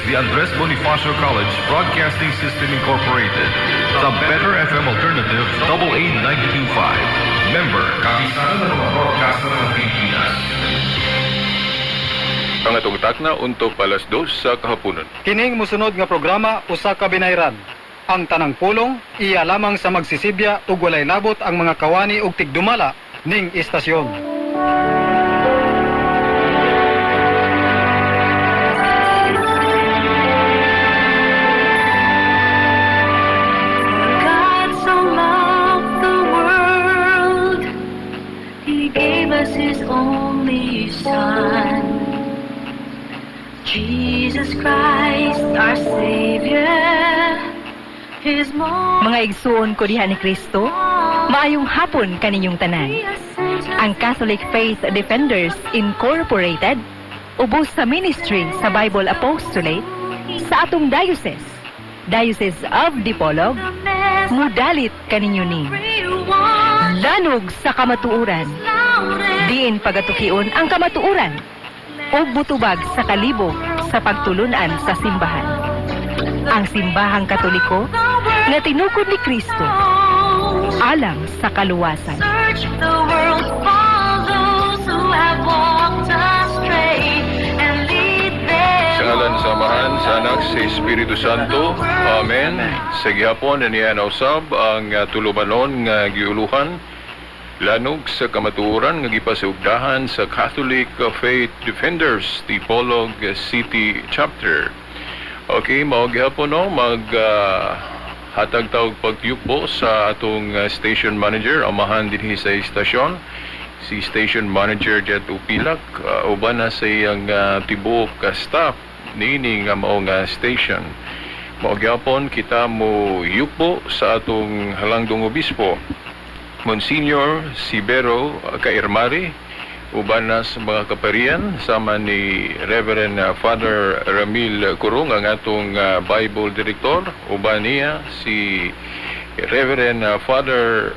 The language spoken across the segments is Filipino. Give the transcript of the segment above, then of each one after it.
the Andres Bonifacio College Broadcasting System Incorporated. The Better FM Alternative AA 92.5. Member, Kabisado ng mga broadcaster ng Pilipinas. Ang atong takna untuk palas 2 sa kahaponon. Kining musunod nga programa usa ka binayran. Ang tanang pulong iya lamang sa magsisibya ug walay labot ang mga kawani ug tigdumala ning istasyon. God so loved the world, He gave us His only Son, Jesus Christ, our Savior. Mga igsuon ko diha ni Kristo, maayong hapon kaninyong tanan. Ang Catholic Faith Defenders Incorporated, ubos sa ministry sa Bible Apostolate, sa atong Diocese of Dipolog, mudalit kaninyo ni. Lanog sa kamatuuran, diin pagatukion ang kamatuuran, ug butubag sa kalibog sa pagtulunan sa simbahan. Ang simbahang Katoliko nga tinukod ni Kristo alang sa kaluwasan. Search the world for those who have walked astray and lead them. Sa ngalan sa Amahan, sa Anak, sa Espiritu Santo. Amen. Sa gihapon na niya nausab ang tulumanon nga giuluhan lanog sa kamatuoran nga gipasugdahan sa Catholic Faith Defenders Dipolog City Chapter. Okay, mao gihapon no hatag tawag pagtiyupo sa atong station manager, amahan dinhi sa istasyon, si station manager Jet Upilak, uban na sa iyang tibuok staff nining nga mao nga station. Mao gihapon kita mo yupo sa atong halangdong obispo, Monsignor Sibero Kairmari, uban na sa mga kaparian, sama ni Reverend Father Ramil Curong, ang atong Bible Director, uban niya si Reverend Father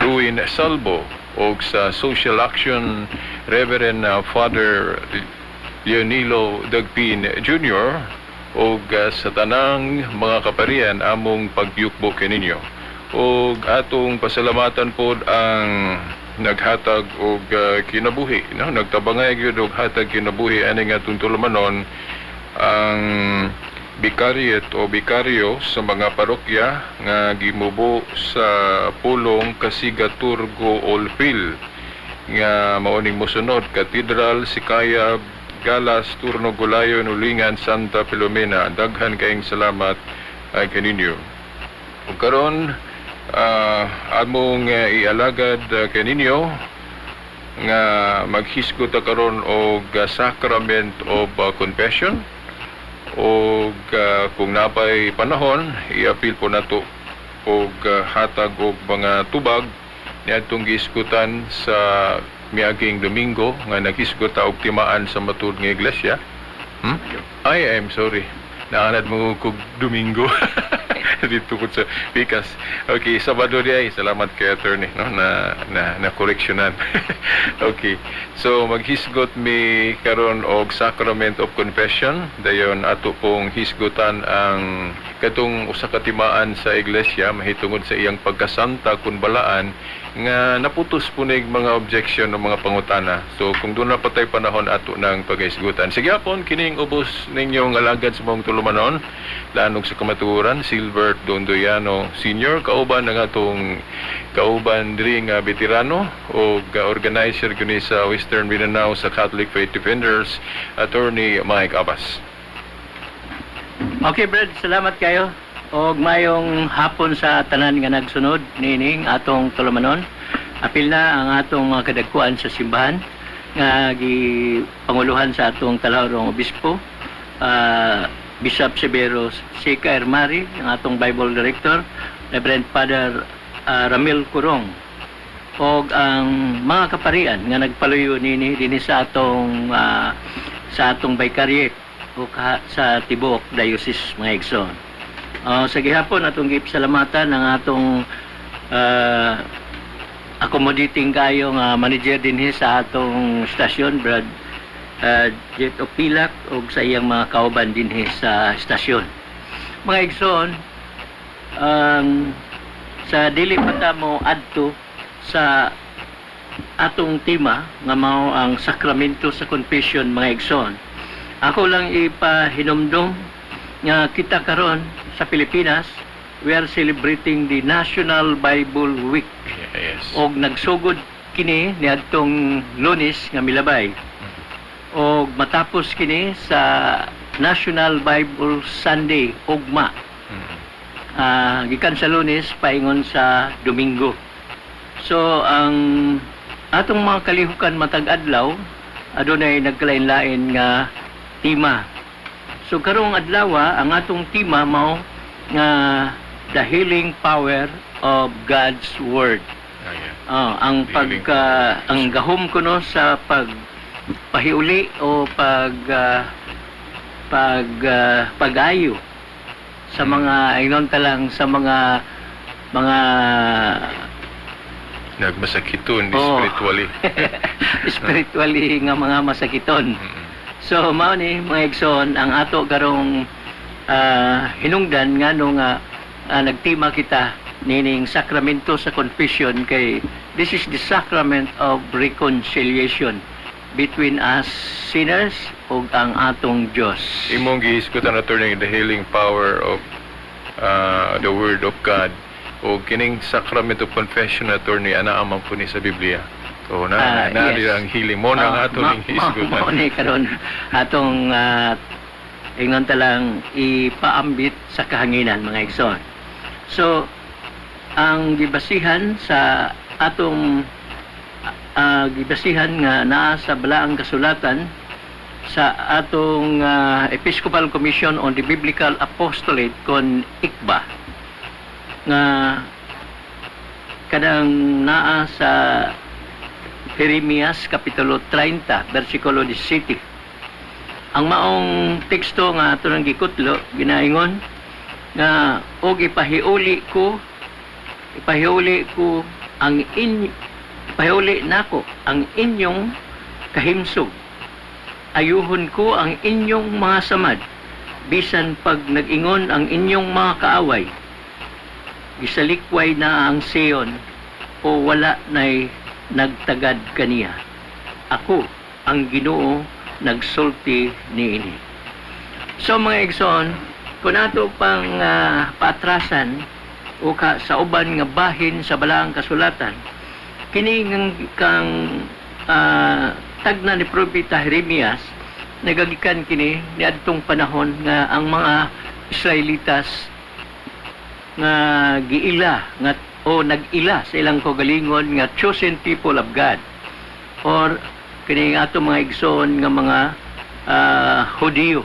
Ruin Salvo, o sa Social Action Reverend Father Leonilo Dagpin Jr., o sa tanang mga kaparian among pagyukbo kaninyo. O atong pasalamatan po ang naghatag og kinabuhi, no? Nagtabangay gyud og hatag kinabuhi ani nga tulumanon ang bikariet o bikaryo sa mga parokya nga gimubo sa pulong Kasigaturgo Olpil nga maoning mosunod Katedral Sikaya Galas Turno Gulayon Ulingan Santa Filomena. Daghan kaayong salamat ay kaninyo. Ug karon among ialagad kaninyo nga maghisgot karon og sacrament of confession, og kung napay panahon i-appeal po nato og hatag og mga tubag niadtong gihisgutan sa miaging Domingo nga naghisgot og timaan sa matud nga iglesia. I'm sorry, naanad mo kog Domingo. Dito ko sa Pikas. Okay, Sabado di ay. Salamat kay attorney, no, na correctionan. Okay. So maghisgot mi karon og Sacrament of Confession. Dayon ato pong hisgutan ang katong usa ka timaan sa iglesia mahitungod sa iyang pagkasanta kun balaan nga naputos po nig mga objection ng mga pangutana. So kung doon na patay panahon ato ng paghisgutan. Sige hapon kining ubos ninyong alagad sa mong tulumanon lanog sa kamatuoran Silbert Dondoyano Sr. kauban ng atong kauban diri nga veterano o organizer kini sa Western Mindanao sa Catholic Faith Defenders, Attorney Mike Abbas. Okay, Brad, salamat kayo. Og mayong hapon sa tanan nga nagsunod nining atong tulumanon. Apil na ang atong mga kadagkuan sa simbahan nga gipanguluhan sa atong talahorong obispo, Bishop Severo C. Kairmari, ang atong Bible Director, Reverend Father Ramil Curong, og ang mga kaparian nga nagpaluyo dinhi sa atong Vicariate o sa Tibuok Diocese, mga igsoon. Sa gihapon atong gipasalamatan ang atong accommodating kayo nga manager dinhi sa atong stasyon, Brad Jet Opilak o sa iyang mga kauban din sa estasyon. Mga igsoon, sa dili pa ta mo adto sa atong tema nga mao ang sakramento sa confession, mga igsoon. Ako lang ipahinumdum nga kita karon sa Pilipinas, we are celebrating the National Bible Week. Yes. Og nagsugod kini niadtong Lunes nga milabay. Og matapos kini sa National Bible Sunday ugma. Gikan sa Lunes paingon sa Domingo. So ang atong mga kalihukan matag adlaw adunay nagkalain-lain nga tema. So karong adlaw ang atong tema mao nga the healing power of God's word. Ang ang gahom ko no sa pagpahiuli o pag-ayo sa mga aynon talang sa mga Nagmasakiton Oo. spiritually. spiritually nga mga masakiton. So mao ni mga igsoon ang ato karong hinungdan ngano nga nagtima kita nining sakramento sa confession kay this is the sacrament of reconciliation between us sinners ug ang atong Dios. Imong gihisgutan attorney the healing power of the word of God o kining sacrament of confession attorney ana amang po ni sa Biblia. So na Yes. ang healing mo na ang atong Mao hisgutan. ni karon atong ingnon talang ipaambit sa kahanginan, mga igsoon. So ang gibasihan sa atong gibasihan nga naa sa balaang kasulatan sa atong Episcopal Commission on the Biblical Apostolate kon ICBA nga kadang naa sa Jeremias kapitulo 30 bersikulo 17. Ang maong teksto nga ato nang gikutlo ginaingon nga og ipahiuli nako ang inyong kahimsog, ayuhon ko ang inyong mga samad bisan pag nag-ingon ang inyong mga kaaway, gisalikway na ang Sion o wala na'y nagtagad kaniya. Ako ang Ginoo nagsulti niini. So mga igsoon, kung ato pang paatrasan o sa uban nga bahin sa balaang kasulatan, kini kang tagna ni Propeta Jeremias nagagikan kini niadtong panahon nga ang mga Israelitas nga giila nga o nag-ila sa ilang kaugalingon nga chosen people of God or kini ato mga igsoon nga mga Hudiyo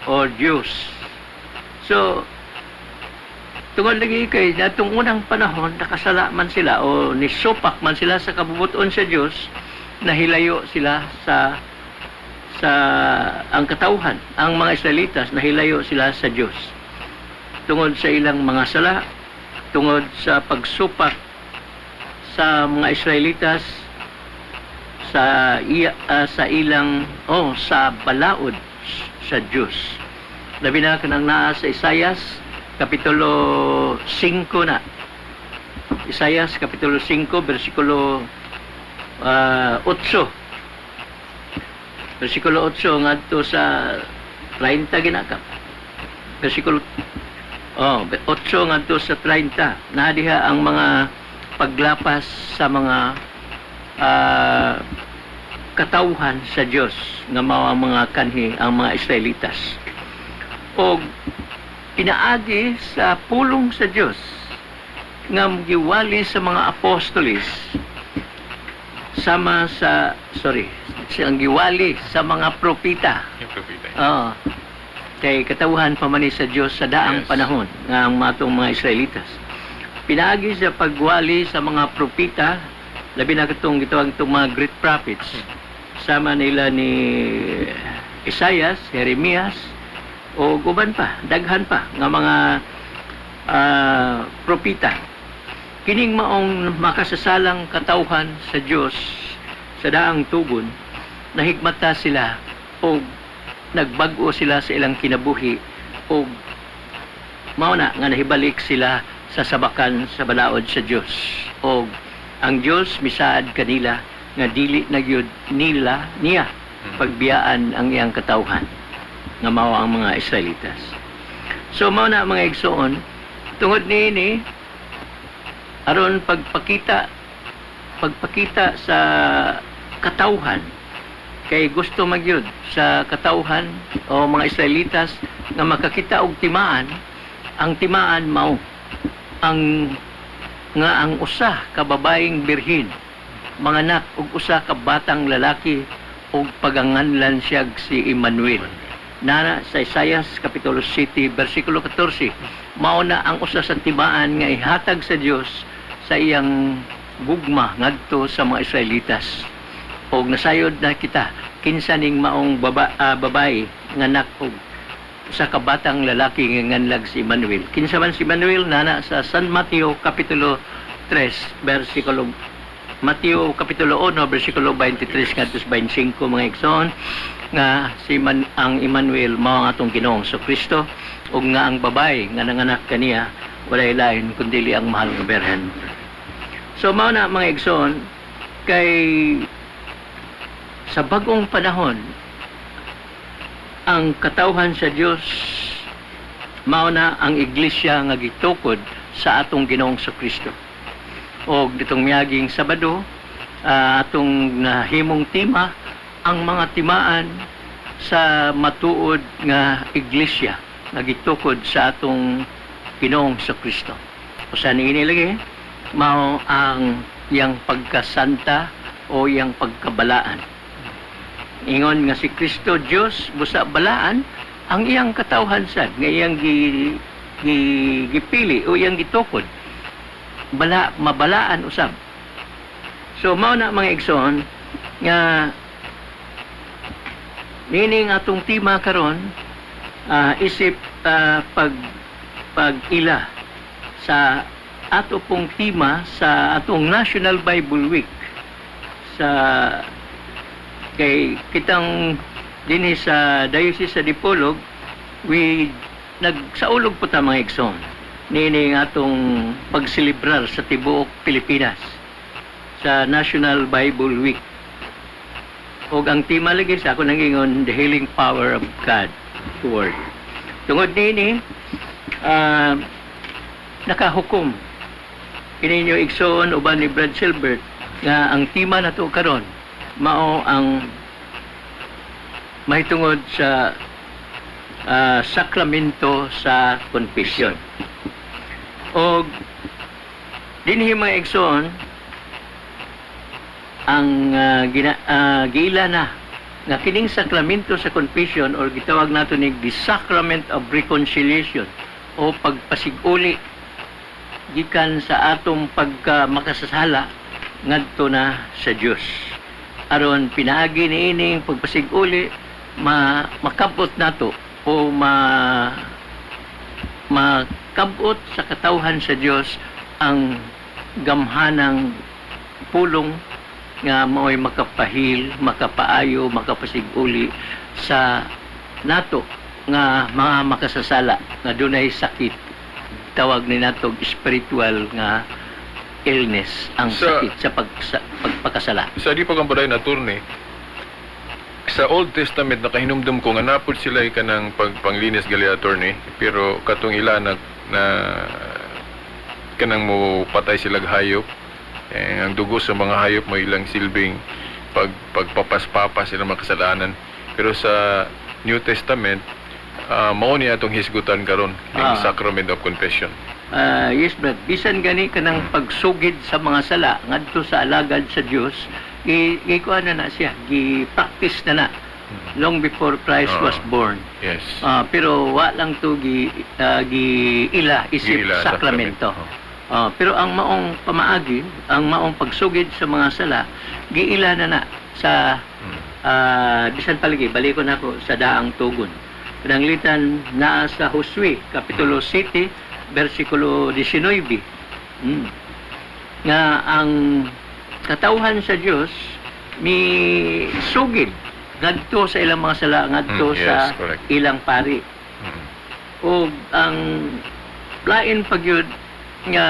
or Jews. So tungod lagi kay natong unang panahon nakasala man sila o nisupak man sila sa kabubuton sa Dios, nahilayo sila sa ang katawhan. Ang mga Israelitas nahilayo sila sa Dios tungod sa ilang mga sala, tungod sa pagsupak sa mga Israelitas sa ilang sa balaod sa Dios. Labi na kanang naa sa Isaias kapitulo 5 na. Isaias kapitulo 5 bersikulo 8. Bersikulo 8 ngadto sa 30 ginaka. Bersikulo 8 ngadto sa 30. Naa diha ang mga paglapas sa mga katawhan sa Dios nga mao ang mga kanhi ang mga Israelitas. O pinaagi sa pulong sa Dios nga giwali sa mga apostoles sama sa siyang giwali sa mga propeta. Kay katawhan pa man ni sa Dios sa daang panahon nga ang matong mga Israelitas. Pinaagi sa pagwali sa mga propeta, labi na katong gitawag itong mga great prophets. Sama nila ni Isaias, Jeremias, o guban pa, daghan pa nga mga propeta. Kining maong makasasalang katawhan sa Dios sa daang tugon nahigmata sila o nagbago sila sa ilang kinabuhi o mao na nga nahibalik sila sa sabakan sa balaod sa Dios o ang Dios misaad kanila nga dili na gyud niya pagbiyaan ang iyang katawhan nga mao ang mga Israelitas. So mao na mga igsoon tungod niini aron pagpakita sa katawhan kay gusto magyud sa katawhan o mga Israelitas nga makakita og timaan. Ang timaan mao ang usa ka babaeng birhin manganak og usa ka batang lalaki ug paganganlan siya si Emmanuel. Nana sa Isaias kapitulo 7 bersikulo 14 mao na ang usa sa timaan nga ihatag sa Dios sa iyang gugma ngadto sa mga Israelitas. Og nasayod na kita kinsa ning maong babae nga anak og usa ka batang lalaki nga nganlag si Emmanuel. Kinsa man si Emmanuel nana sa San Mateo kapitulo 3 bersikulo Mateo kapitulo 1 bersikulo 23 ngadto 25 mga igsoon nga ang Emmanuel mao ang atong Ginoong Kristo ug nga ang babae nga nanganak kaniya walay lain kundi ang mahal nga Birhen. So mao na mga igsoon kay sa bagong panahon ang katawhan sa Dios mao na ang iglesia nga gitukod sa atong Ginoong Kristo. O ditong miyaging Sabado atong nahimong tema ang mga timaan sa matuod nga iglesia nga gitukod sa atong Ginoong Kristo. Usa niini lagi mao ang iyang pagkasanta o iyang pagkabalaan. Ingon nga si Kristo Dios busa balaan ang iyang katawhan sad nga iyang gipili o iyang gitukod mabalaan usab. So mao na mga igsoon nga meaning atong tema karon isip pag-ila sa ato pong tema sa atong National Bible Week sa kay kitang dinhi sa Diocese sa Dipolog nagsaulog po ta mga igsoon nini nga atong pagselebrar sa tibuok Pilipinas sa National Bible Week. Og ang tema lagi sa ako nangingon the healing power of God word. Tungod nini nakahukom kininyo igsoon uban ni Brad Silbert nga ang tema nato karon mao ang mahitungod sa sakramento sa confession. O dinhi mga igsoon ang giila na nga kining sakramento sa confession or gitawag nato ni the sacrament of reconciliation o pagpasiguli gikan sa atong makasasala ngadto na sa Dios. Aron pinaagi niining pagpasiguli makabot nato o makabot sa katawhan sa Dios ang gamhanang pulong nga mao'y makapahil, makapaayo, makapasiguli sa nato nga mga makasasala nga dunay sakit. Tawag ni natog spiritual nga illness ang sakit sa pagpakasala. Sa di pa kang baday na turne, sa Old Testament nakahinumdum ko nga napod sila kanang pagpanglinis gali attorney pero katong ila na kanang mo patay sila hayop ang dugo sa mga hayop mo ilang silbing pagpapaspapas sila makasalanan pero sa New Testament mao ni atong hisgutan karon ning Sacrament of Confession. Yes, Brad. Bisan gani kanang pagsugid sa mga sala ngadto sa alagad sa Dios, gikuan na siya, gi-practice na long before Christ was born. Yes. Pero wa lang to giila isip sakramento. Pero ang maong pamaagi, ang maong pagsugid sa mga sala, giila na sa bisan palagi balikon ako sa daang tugon. Pinanglitan na sa Josue kapitulo 7 bersikulo 19 nga ang katawhan sa Dios mi sugid ngadto sa ilang mga sala, ngadto Yes, sa correct. ilang pari. Mm. O ang lain pagyud nga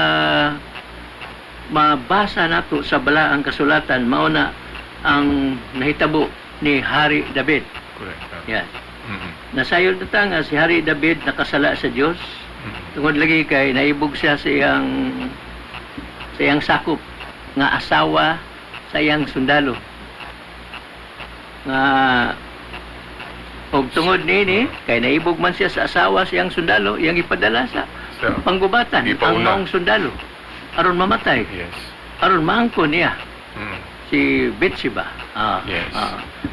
mabasa nato sa balaang kasulatan mao na ang nahitabo ni Hari David. Correct. Yan. Mm. Nasayod na ta nga si Hari David nakasala sa Dios. Mm. Tungod lagi kay naibog siya sa iyang sakop nga asawa sa iyang sundalo. Nga og tungod nini kay naibog man siya sa asawa sa iyang sundalo, iyang ipadala sa So, panggubatan ang Ipauna. maong sundalo aron mamatay, yes. aron maangkon niya Mm. si Bathsheba. Yes.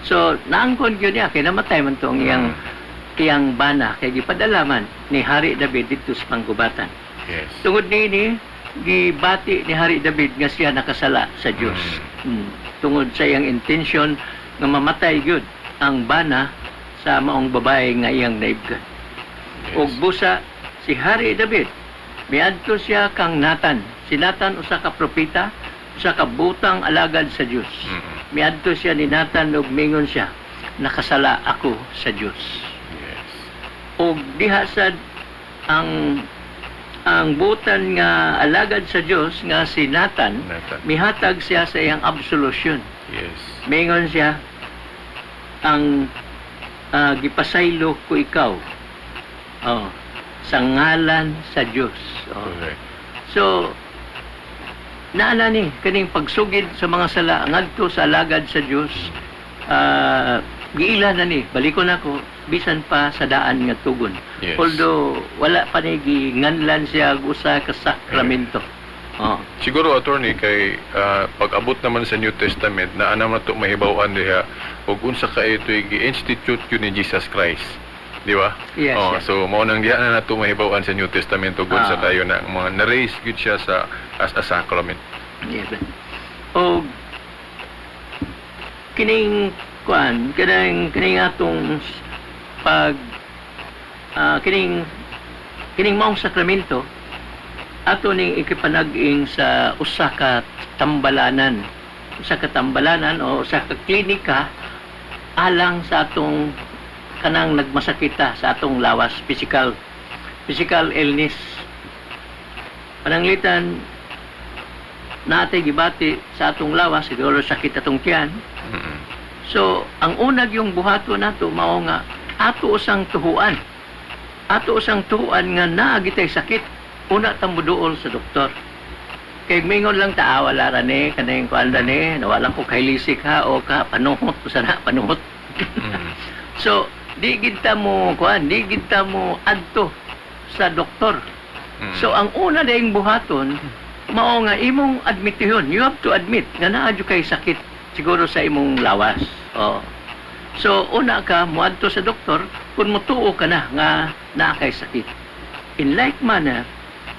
So naangkon gyud niya kay namatay man tong iyang bana kay gipadala man ni Hari David dito sa panggubatan. Yes. Tungod nini gibati ni Hari David nga siya nakasala sa Dios. Tungod sa iyang intention nga mamatay gyud ang bana sa maong babae nga iyang naibgan. Yes. Og busa si Hari David miadto siya kang Nathan. Si Nathan usa ka propeta, usa ka butang alagad sa Dios. Mm. Miadto siya ni Nathan ug mingon siya, nakasala ako sa Dios. Yes. Og diha sad ang butan nga alagad sa Dios nga si Nathan, Nathan. mihatag siya sa iyang absolution. Yes. Mingon siya, ang gipasaylo ko ikaw. Sa ngalan sa Dios. Correct. So, naala ni kaning pagsugid sa mga sala ngadto sa alagad sa Dios, giila na ni balikon ako bisan pa sa daan nga tugon. Yes. Although wala pa ni ginganlan siya og usa ka sakramento. Siguro, attorney, kay pag-abot naman sa New Testament na naman ito mahibawan diha ug unsa ka ito'y gi-institute yun ni Jesus Christ. Di ba? Yes, yes. So, mao nang diha na nato mahibawan sa New Testament ug unsa Ah. kayo na mga na-raise gid siya sa as a sacrament. Yes. O kining kining atong pag kining maong sakramento ato ning ikipanag-ing sa usa ka tambalanan o usa ka klinika alang sa atong kanang nagmasakita sa atong lawas, physical illness. Pananglitan natay gibati sa atong lawas, siguro sakit atong tiyan. Mm. So, ang unag yung buhato nato mao nga ato usang tuhuan. Ato usang tuhuan nga naagitay sakit. Una ta muduol sa doktor. Kay mingon lang ta wala ra ni kanang kuanda ni nawala ko kay lisik ha o ka panuhot usa na panuhot. Mm. So, di gid ta mo adto sa doktor. Mm. So, ang una dayong buhaton mao nga imong admitihon. You have to admit nga naa jud kay sakit siguro sa imong lawas. So, una ka muadto sa doktor kung mutuo ka na nga naa kay sakit. In like manner,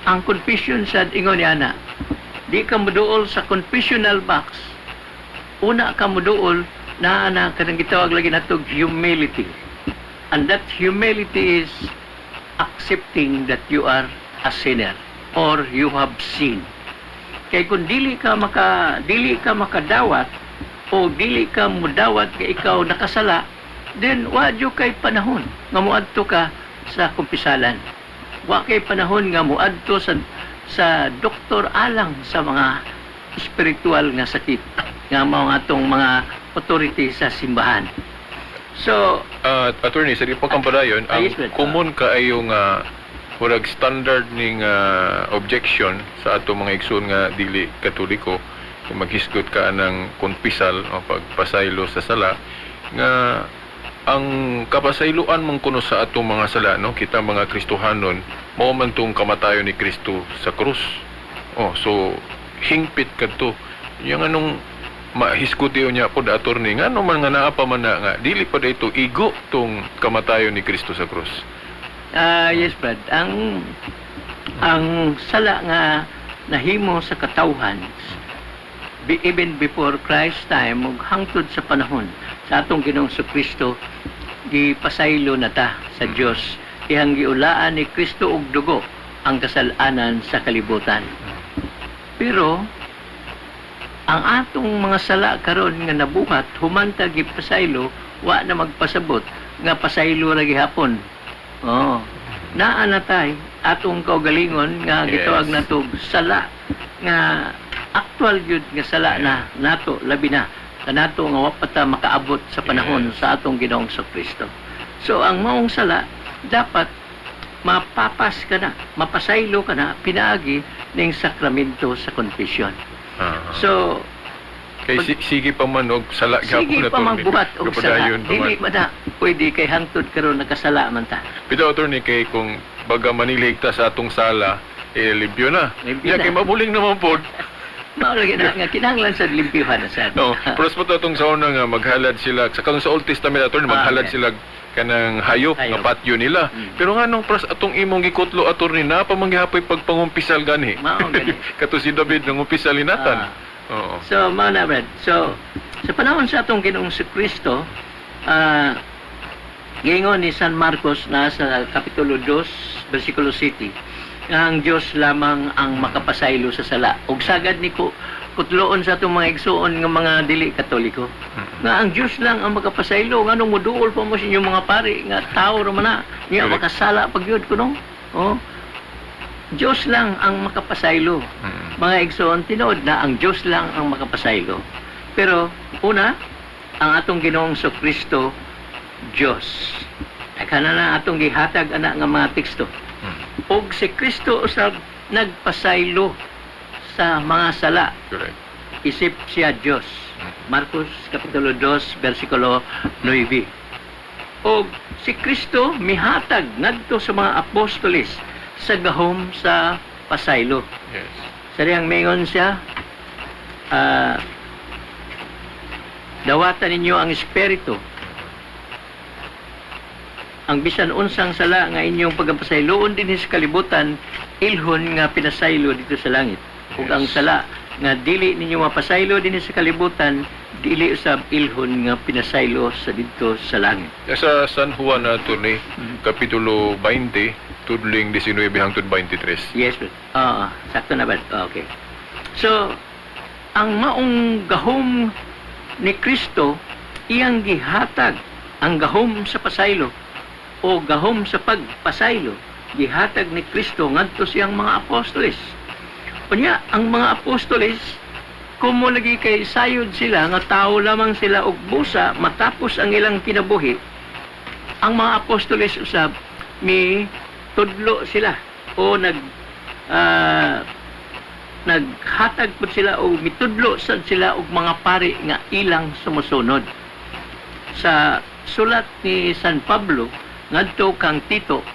ang confession sa ingon niya na, di ka muduol sa confessional box. Una ka muduol na kanang gitawag lagi natog humility. And that humility is accepting that you are a sinner or you have sinned. Kay kung dili ka makadawat o dili ka mudawat kay ikaw nakasala, then wadyo kay panahon nga muadto ka sa kumpisalan. Wa kay panahon nga muadto sa doktor alang sa mga spiritual nga sakit nga mao atong mga authority sa simbahan. So, Attorney, sa pagkampadayon, ang yes, sir. common kaayo nga murag standard ning objection sa ato mga igsoon nga dili katoliko kung maghisgot ka ng konpisal o pagpasaylo sa sala nga ang kapasayloan mong kuno sa atong mga sala, no, kita mga Kristohanon mao man tong kamatayon ni Kristo sa krus. So hingpit kadto yung anong mahisguti niya po da attorney nga no man nga naa pa man na nga dili pa dito igo tong kamatayon ni Kristo sa krus. yes, Brad. Ang sala nga nahimo sa katawhan even before Christ time ug hangtod sa panahon sa atong Ginoong Kristo gipasaylo na ta sa Dios. Ihang giulaan ni Kristo og dugo ang kasalanan sa kalibutan. Pero ang atong mga sala karon nga nabuhat human ta gipasaylo wa na magpasabot nga pasaylo ra gihapon. Oh. Naa na tay atong kaugalingon nga Yes. gitawag nato sala nga actual gyud nga sala na nato labi na kanato nga wa pa ta makaabot sa panahon Yes. sa atong Ginoong Kristo. So ang maong sala dapat mapapas ka na, mapasaylo ka na pinaagi ning sakramento sa confession. So Kay sige pa man og sala sige gyapon pa magbuhat og sala. Kapadayon pa Dili man. man na pwede kay hangtod karon nakasala man ta. Bitaw attorney kay kung baga manilig ta sa atong sala, limpyo na. Limpyo na. Kay mabuling naman pod. Maulagi na nga kinahanglan sa limpyuhan na sad. No, pero sa atong sa una nga maghalad sila sa kanang sa Old Testament attorney maghalad okay. sila kanang hayop nga Hayop. patyo nila. Pero nga nung pras atong imong gikutlo attorney na pamanggihapoy pagpangumpisal gani. Mao gani. Kato si David nang umpisal inatan. Oo. So, mga na-read. So, sa panahon sa atong Ginoong Kristo, gingon ni San Marcos na sa Kapitulo 2, versikulo 7, nga ang Diyos lamang ang makapasaylo sa sala. Ug sagad ni kutloon sa atong mga igsuon nga mga dili katoliko. Nga ang Diyos lang ang makapasaylo. Nga nung muduol pa mo sa inyong mga pari, nga tao raman na. Nga Correct. makasala pag yun ko no? Oh. Diyos lang ang makapasaylo. Mga igsoon, tinood na ang Diyos lang ang makapasaylo. Pero, una, ang atong Ginoong Kristo, Diyos. Kana na atong gihatag ana nga mga teksto. Og si Kristo usab nagpasaylo sa mga sala. Correct. Isip siya Diyos. Marcos Kapitulo 2, versikulo 9. Og si Kristo mihatag ngadto sa mga apostoles sa gahom sa pasaylo. Yes. Sariyang mingon siya, dawatan ninyo ang Espiritu. Ang bisan unsang sala nga inyong pagpasayloon din sa kalibutan, ilhon nga pinasaylo dito sa langit. Ug Yes. ang sala nga dili ninyo mapasaylo din sa kalibutan, dili usab ilhon nga pinasaylo sa dito sa langit. Sa San Juan attorney, Kapitulo 20, tudling 19 hangtod 23. Yes, but sakto na ba? Okay. So, ang maong gahom ni Kristo, iyang gihatag ang gahom sa pasaylo o gahom sa pagpasaylo, gihatag ni Kristo ngadto siyang mga apostoles. Unya, ang mga apostoles, kumo lagi kay sayod sila, nga tao lamang sila og busa, matapos ang ilang kinabuhi, ang mga apostoles usab, mi tudlo sila o naghatag po sila o mitudlo sad sila og mga pari nga ilang sumusunod. Sa sulat ni San Pablo ngadto kang Tito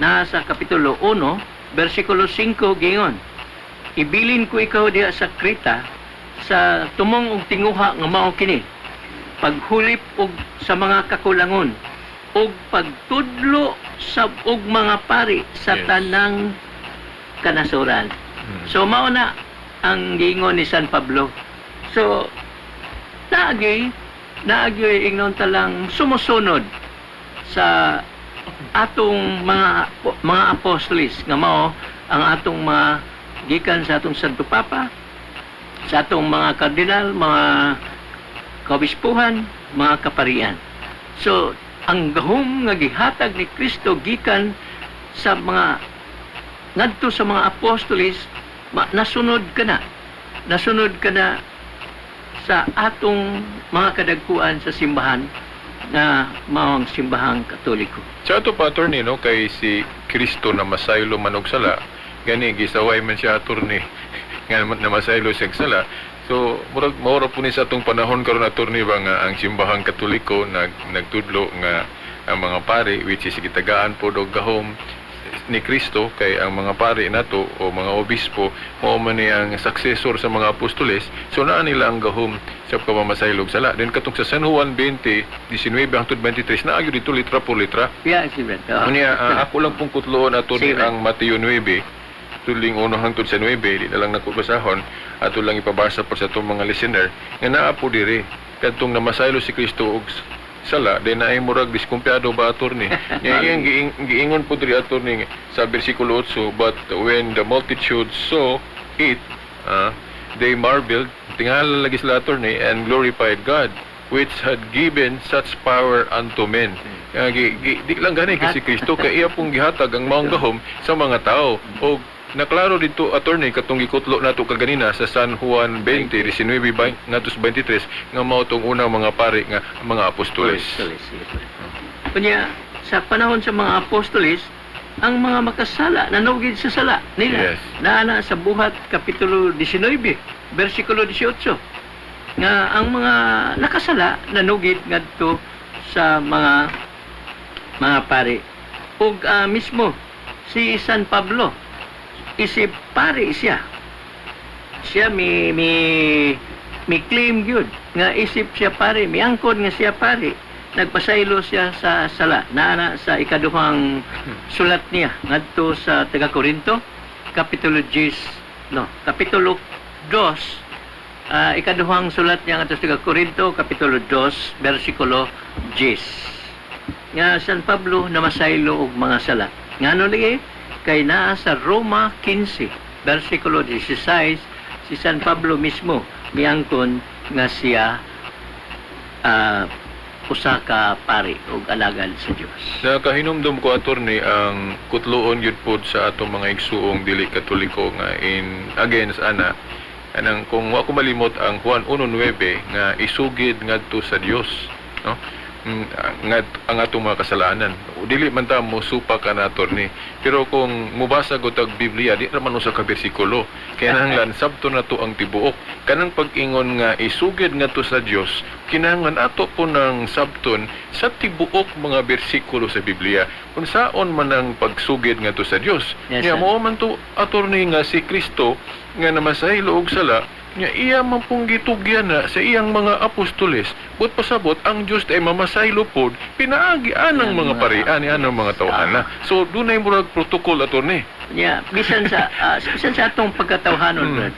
na sa Kapitulo 1 versikulo 5 gingon, ibilin ko ikaw diha sa Krita sa tumong og tinguha nga mao kini, paghulip og sa mga kakulangon og pagtudlo sa og mga pari sa Yes. tanang kanasuran. So mao na ang gingon ni San Pablo. So naagi ingnon talang sumusunod sa atong mga apostoles nga mao ang atong mga gikan sa atong Santo Papa, sa atong mga kardinal, mga kaobispuhan, mga kaparian. So ang gahom nga gihatag ni Kristo gikan sa mga ngadto sa mga apostoles, nasunod ka na sa atong mga kadagkuan sa simbahan na maong simbahang Katoliko. Sa ato pa attorney no kay si Kristo na masaylo manog sala, gani gisaway man siya attorney nga na masaylo siya sala. So murag maura po ni sa atong panahon karon attorney ba nga ang simbahang Katoliko nagtudlo nga ang mga pari which is gitagaan po og gahom ni Kristo kay ang mga pari nato o mga obispo mao man ni ang successor sa mga apostoles, so naa nila ang gahom sa pamamasaylog sala. Then katong sa San Juan 20:19 hangtod 23 naa gyud dito litra por litra. Yeah, si Brent. Unya ako lang pong kutloon ato ni Sige. ang Mateo 9 tuling 1 hangtod sa 9 di na lang nakubasahon ato lang ipabasa po sa atong mga listener nga naa po diri kadtong namasaylo si Kristo og sala din na ay murag diskumpiyado ba attorney yang giingon po diri attorney sa bersikulo 8, but when the multitude saw it they marveled, tingala lagi sila attorney, and glorified God which had given such power unto men. Di lang gani kasi Kristo kay iya pong gihatag ang maong gahom sa mga tao. O naklaro dito attorney katong gikutlo nato kaganina sa San Juan 20:19 ngadto 23 nga mao tong unang mga pari nga mga apostoles. Kunya sa panahon sa mga apostoles, ang mga makasala nanugid sa sala nila. Yes. Naana sa Buhat kapitulo 19, bersikulo 18. Nga ang mga nakasala nanugid ngadto sa mga pari. Ug mismo si San Pablo isip pari siya. Siya mi claim gyud nga isip siya pari, miangkon nga siya pari. Nagpasaylo siya sa sala naana sa ikaduhang sulat niya ngadto sa taga Corinto kapitulo 2 ikaduhang sulat niya ngadto sa taga Corinto kapitulo 2 bersikulo 10 nga San Pablo namasaylo og mga sala ngano ligi kay naa sa Roma 15 bersikulo 16 si San Pablo mismo miangkon nga siya usa ka pari ug alagad sa Dios. Nakahinumdum ko attorney ang kutloon gyud pod sa atong mga igsuong dili katoliko nga in against anang kung wa ko malimot ang Juan 1:9 nga isugid ngadto sa Dios, no? Ang atong mga kasalanan. Dili man ta mo supa ka na attorney. Pero kung mubasa ko tag Biblia, di naman usa ka bersikulo. Kaya nanglan sabto na to ang tibuok. Kanang pag-ingon nga isugid ngadto sa Dios, kinahanglan ato po ng sabton sa tibuok mga bersikulo sa Biblia. Kung saon man ang pagsugid ngadto sa Dios. Yes, Nya sir. mao man to attorney nga si Kristo nga namasahilo og sala nya iya man pong gitugyan na sa iyang mga apostoles. But pasabot ang Dios ay mamasaylo pod pinaagi anang mga parian anang mga tawhana. So dunay murag protocol attorney. Yeah, bisan sa atong pagkatawhanon, Brad.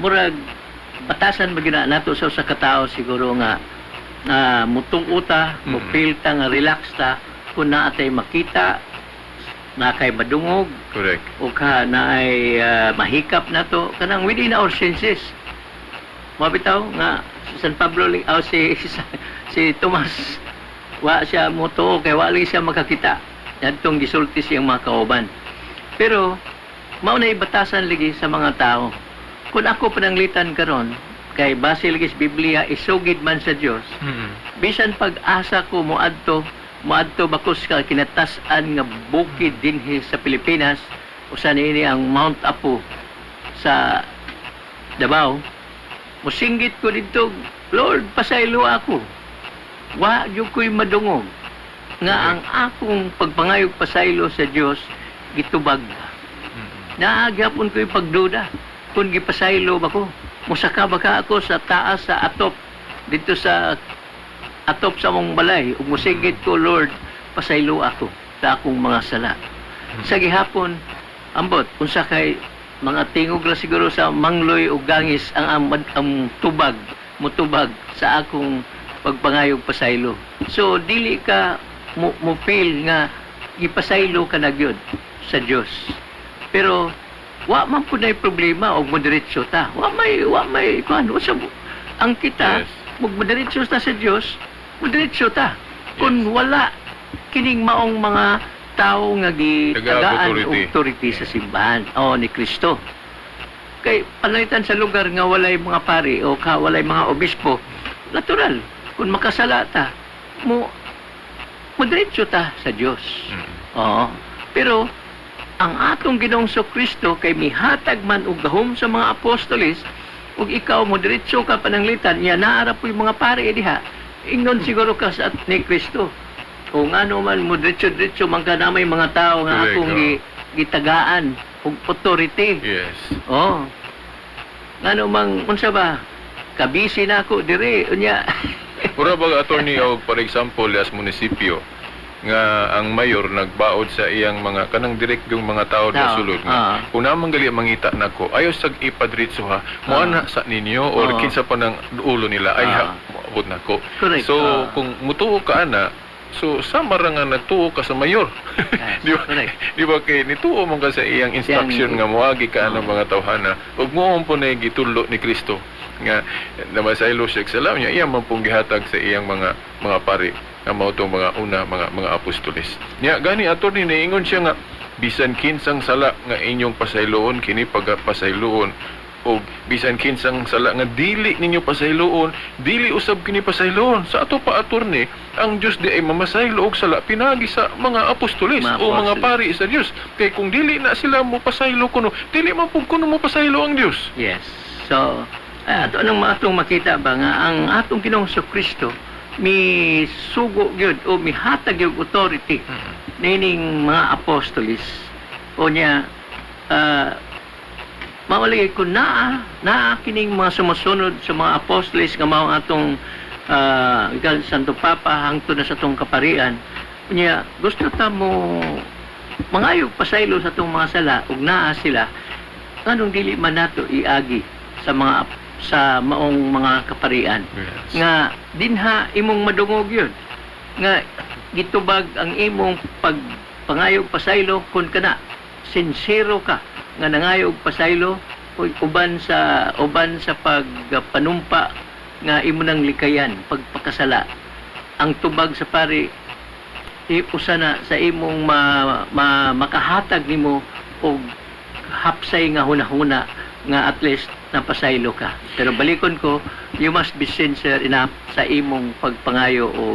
Murag batasan ba gina nato sa usa ka tawo siguro nga mutung-uta, mupil ta nga relax ta kun naatay makita na kay madungog Correct. o ka na ay mahikap na to kanang within our senses. Mabitaw nga si San Pablo si Tomas wa siya moto kay wali siya makakita adtong gisulti siyang mga kauban. Pero mao na batasan ligi sa mga tao. Kung ako pananglitan karon kay base ligi sa Biblia isugid man sa Dios. Bisan pag-asa ko moadto bakos ka kinatas-an nga bukid dinhi sa Pilipinas usa niini ang Mount Apu sa Davao. Musinggit ko dito, Lord, pasaylo ako. Wa gyud ko'y madungog nga ang akong pagpangayog pasaylo sa Dios gitubag. Naagyapon ko'y pagduda kung gipasaylo ba ko. Musaka ba ka ako sa taas sa atop dito sa atop sa mong balay ug musigit ko, Lord, pasaylo ako sa akong mga sala. Sa gihapon ambot unsa kay mga tingog la siguro sa mangloy ug gangis ang tubag mutubag sa akong pagpangayog pasaylo. So dili ka mo feel nga gipasaylo ka na gyud sa Dios. Pero wa man pud nay problema og moderetso ta. Wa may kuan sa ang kita moderetso ta sa Dios. Diretso ta. Kung wala kining maong mga tao nga gitagaan og authority sa simbahan ni Kristo. Kay panalitan sa lugar nga walay mga pari o walay mga obispo, natural kung makasala ta mo diretso ta sa Dios. Pero ang atong Ginoong Kristo kay mihatag man og gahom sa mga apostoles ug ikaw mo diretso ka pananglitan niya naara po'y mga pari diha. Ingon siguro ka sa ni Kristo. Kung ano man mo diretso man ka na may mga tao nga akong gitagaan og authority. Yes. Ngano mang unsa ba? Kabisi na ako dire unya. Pura ba attorney og for example as munisipyo nga ang mayor nagbaod sa iyang mga kanang direktong mga tao na sulod nga kung namang gali mangita nako ayo sag ipadritso ha mo ana sa ninyo or kinsa pa nang ulo nila ay abot nako. Correct. So kung mutuo ka ana So sama ra nga nagtuo ka sa mayor. Di ba? Correct. Di ba kay nituo man ka sa iyang instruction nga moagi ka ang mga tawhana. Ug mo po na gitudlo ni Kristo nga namasaylo siya sa law niya iya man pong gihatag sa iyang mga pari nga mao tong mga una mga apostoles. Nya gani ato ni niingon siya nga bisan kinsang sala nga inyong pasayloon kini pagpasayloon o bisan kinsang sala nga dili ninyo pasayloon dili usab kini pasayloon sa ato pa attorney ang Dios di ay mamasaylo og sala pinagi sa mga apostoles Mga o mga apostles. pari sa Dios kay kung dili na sila mo pasaylo kuno dili man pud kuno mo pasaylo ang Dios. Yes. So, ato nang atong makita ba nga ang atong Ginoong Kristo mi sugo gyud o mi hatag gyud authority nining mga apostoles o niya maulay ko naa kining mga sumusunod sa mga apostoles nga mao atong ikaw Santo Papa hangtod na sa atong kaparian niya gusto ta mo mangayog pasaylo sa atong mga sala ug naa sila anong dili man nato iagi sa maong mga kaparian Yes. nga dinha imong madungog yun nga gitubag ang imong pagpangayog pasaylo kun kana sincero ka nga nangayog pasaylo uban sa pagpanumpa nga imo nang likayan pagpakasala ang tubag sa pari usa na sa imong makahatag nimo og hapsay nga hunahuna nga at least napasaylo ka. Pero balikon ko, you must be sincere enough sa imong pagpangayo o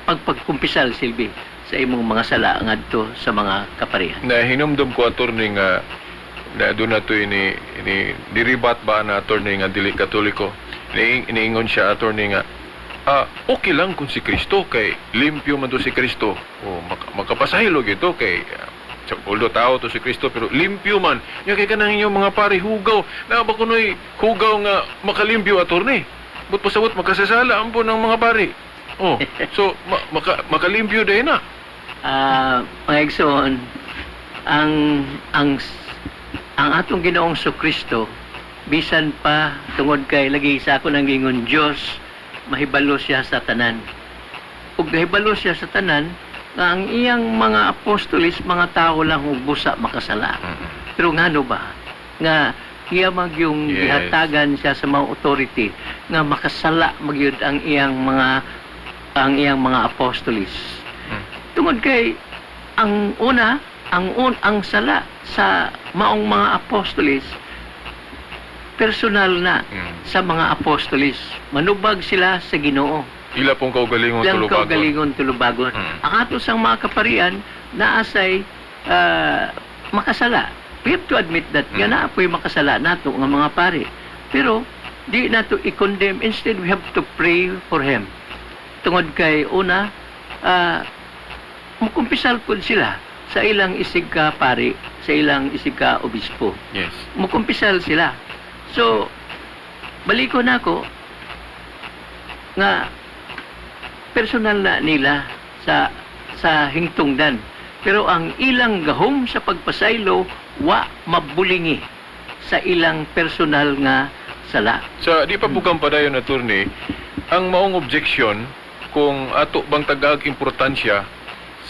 pagpagkumpisal silbi sa imong mga sala ngadto sa mga kaparihan. Na hinumdum ko attorney nga na doon na to ini diribat ba na attorney nga dili katoliko. Iniingon siya attorney nga okay lang kung si Kristo kay limpyo man to si Kristo. O makapasahilo gito kay although tao to si Kristo pero limpyo man. Nya kay kanang inyong mga pari hugaw. Na ba kunoy hugaw nga makalimpyo attorney. But pasabot makasasala ang po ng mga pari. Oh, so makalimpyo din na. Mga igsoon, ang atong Ginoong Kristo bisan pa tungod kay lagi sa ako nang gingon Dios mahibalo siya sa tanan. Ug mahibalo siya sa tanan nga ang iyang mga apostoles mga tao lang ug busa makasala. Pero ngano ba nga iya magyung Yes. gihatagan siya sa mga authority nga makasala magyud ang iyang mga apostoles. Tungod kay ang sala sa maong mga apostoles personal na sa mga apostoles. Manubag sila sa Ginoo. Ila pong kaugalingon Lang tulubagon. kaugalingon tulubagon. Ang ato sang mga kaparian naasay makasala. We have to admit that nga na po'y makasala nato nga mga pari. Pero di nato i-condemn. Instead, we have to pray for him. Tungod kay una, mukumpisal po sila sa ilang isig ka pari, sa ilang isig ka obispo. Yes. Mukumpisal sila. So, baliko na ako nga personal na nila sa hingtungdan. Pero ang ilang gahom sa pagpasaylo wa mabulingi sa ilang personal nga sala. Sa di pa bugang padayon attorney, ang maong objection kung ato bang tagag importansya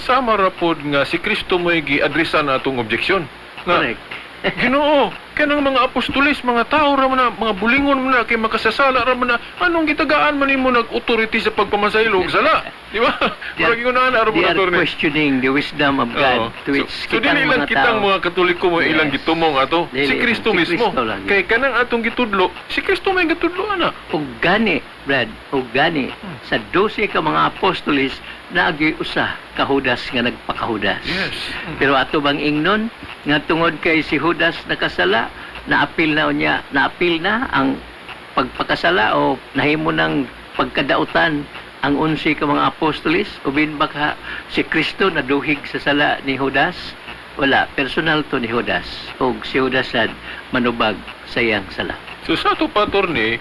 sama ra pod nga si Kristo mo'y gi-adresa na atong objection. Correct. Ginoo, kanang mga apostoles, mga tao ra man na, mga bulingon man na, kay makasasala ra man na, anong gitagaan man nimo nag-authority sa pagpamasaylo og sala? Di ba? They are- Murag yun na They are attorney. questioning the wisdom of God to which So dili lang kitang mga Katoliko mo Yes. ilang gitumong ato. Dili, Si Kristo si mismo. Kristo lang. Kay kanang atong gitudlo, si Kristo may gitudlo ana. ug gani, Brad, ug gani sa 12 ka mga apostoles naagi usa ka Judas nga nagpakahudas. Yes. Pero ato bang ingnon nga tungod kay si Judas nakasala, naapil na ang pagpakasala o nahimo ng pagkadautan ang 11 ka mga apostoles ubin baka si Kristo naduhig sa sala ni Judas? Wala, personal to ni Judas. O si Judas sad manubag sa iyang sala. So sa ato pa attorney,